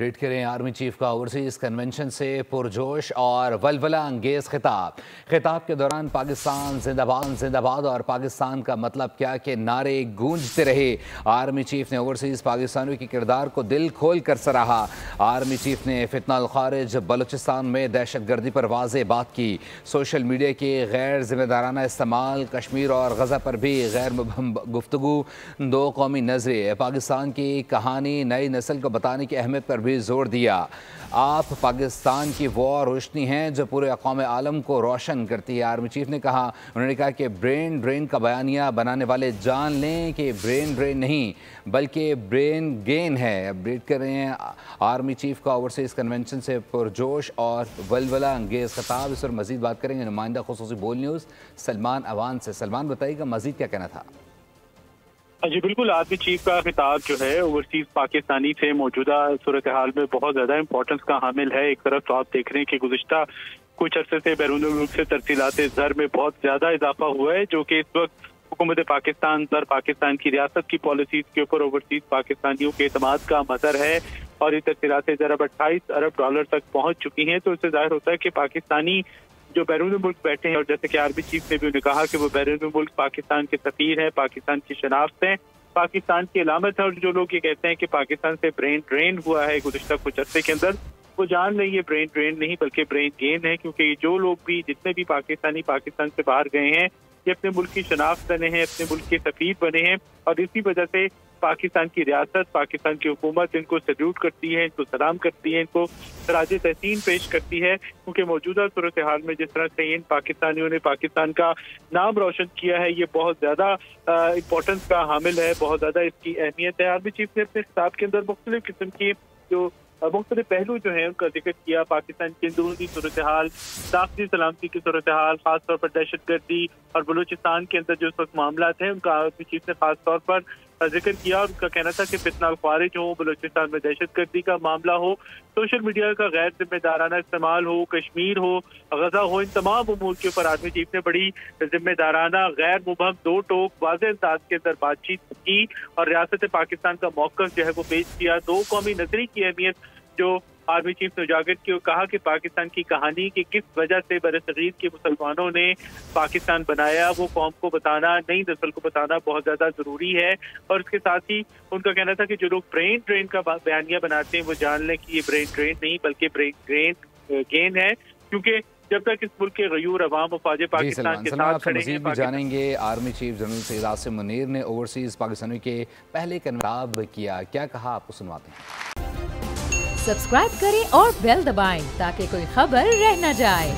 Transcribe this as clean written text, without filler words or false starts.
Update करें। Army chief का overseas convention से पुरजोश और वलवला अंगेज खिताब के दौरान पाकिस्तान जिंदाबाद जिंदाबाद और पाकिस्तान का मतलब क्या के नारे गूंजते रहे। आर्मी चीफ ने ओवरसीज पाकिस्तानियों के किरदार को दिल खोल कर सराहा। आर्मी चीफ ने फितनाल खारिज बलूचिस्तान में दहशत गर्दी पर वाज़ेह बात की। सोशल मीडिया के गैर जिम्मेदाराना इस्तेमाल, कश्मीर और गजा पर भी गैर मुबहम गुफ्तगू, दो कौमी नजरे, पाकिस्तान की कहानी नई नस्ल को बताने की अहमियत पर भी जोर दिया। आप पाकिस्तान की वो रोशनी हैं जो पूरे अक़वाम आलम को रोशन करती है। आर्मी चीफ ने कहा, उन्होंने कहा कि ब्रेन ड्रेन का बयानिया बनाने वाले जान लें कि ब्रेन ड्रेन नहीं बल्कि ब्रेन गेन है। अपडेट कर रहे हैं आर्मी चीफ का ओवरसीज कन्वेंशन से पुरजोश और वलवला अंगेज खिताब। इस पर मजीद बात करेंगे नुमाइंदा खुसूसी बोल न्यूज़ सलमान अवान से। सलमान, बताइएगा मजीद क्या कहना था? जी बिल्कुल, आर्मी चीफ का खिताब जो है ओवरसीज पाकिस्तानी से मौजूदा सूरत हाल में बहुत ज्यादा इंपॉर्टेंस का हामिल है। एक तरफ तो आप देख रहे हैं कि गुज़िश्ता कुछ अरसे से बैरून मुल्क से तरसीलात ज़र में बहुत ज्यादा इजाफा हुआ है, जो कि इस वक्त हुकूमत पाकिस्तान पर पाकिस्तान की रियासत की पॉलिसीज के ऊपर ओवरसीज पाकिस्तानियों के एतमाद का मज़र है। और ये तरसीलात ज़र अब 28 अरब डॉलर तक पहुंच चुकी हैं। तो इससे जाहिर होता है कि पाकिस्तानी जो बैरून मुल्क बैठे हैं, और जैसे कि आर्मी चीफ ने भी उन्हें कहा कि वो बैरून मुल्क पाकिस्तान के सफीर हैं, पाकिस्तान की शनाख्त है, पाकिस्तान की अलामत है। और जो लोग ये कहते हैं कि पाकिस्तान से ब्रेन ड्रेन हुआ है गुज़िश्ता कुछ अरसे के अंदर, वो जान नहीं, ये ब्रेन ड्रेन नहीं बल्कि ब्रेन गेन है। क्योंकि जो लोग भी जितने भी पाकिस्तानी पाकिस्तान से बाहर गए हैं, ये अपने मुल्क की शनाख्त बने हैं, अपने मुल्क के सफीर बने हैं। और इसी वजह से पाकिस्तान की रियासत, पाकिस्तान की हुकूमत इनको सल्यूट करती है, इनको सलाम करती है, इनको खराज तहसीन पेश करती है। क्योंकि मौजूदा सूरत हाल में जिस तरह से इन पाकिस्तानियों ने पाकिस्तान का नाम रोशन किया है, ये बहुत ज़्यादा इम्पोर्टेंस का हामिल है, बहुत ज़्यादा इसकी अहमियत है। आर्मी चीफ ने अपने खिताब के अंदर मुख्तलिफ किस्म की जो मुख्तलिफ पहलू जो है उनका जिक्र किया। पाकिस्तान की अंदरूनी सूरत हाल, दाखिली सलामती की सूरत हाल, खासतौर पर दहशत गर्दी और बलूचिस्तान के अंदर जो इस वक्त मामला हैं, उनका आर्मी चीफ ने खासतौर पर जिक्र किया। और उनका कहना था कि फितनाल खारिज हो, बलूचिस्तान में दहशत गर्दी का मामला हो, सोशल मीडिया का गैर जिम्मेदाराना इस्तेमाल हो, कश्मीर हो, गजा हो, इन तमाम उमूर के ऊपर आर्मी चीफ ने बड़ी जिम्मेदाराना, गैर मुबहम, दो टोक वाज़ेह अंदाज के अंदर बातचीत की और रियासत पाकिस्तान का मौक़िफ़ जो है वो पेश किया। दो कौमी नज़री की अहमियत जो आर्मी चीफ ने उजागर की और कहा कि पाकिस्तान की कहानी की किस वजह से बरसगीर के मुसलमानों ने पाकिस्तान बनाया, वो कौम को बताना, नई नस्ल को बताना बहुत ज्यादा जरूरी है। और इसके साथ ही उनका कहना था कि जो लोग ब्रेन ड्रेन का बयानिया बनाते हैं, वो जान लें कि ये ब्रेन ड्रेन नहीं बल्कि ब्रेन गेन है। क्योंकि जब तक इस मुल्क के गयूर अवाम वफाज पाकिस्तान के साथ खड़े हैं। जानेंगे army chief general Syed Asim Munir ने ओवरसीज पाकिस्तानियों के पहले खिताब किया, क्या कहा, आपको सुनवाते हैं। सब्सक्राइब करें और बेल दबाएं ताकि कोई खबर रह न जाए।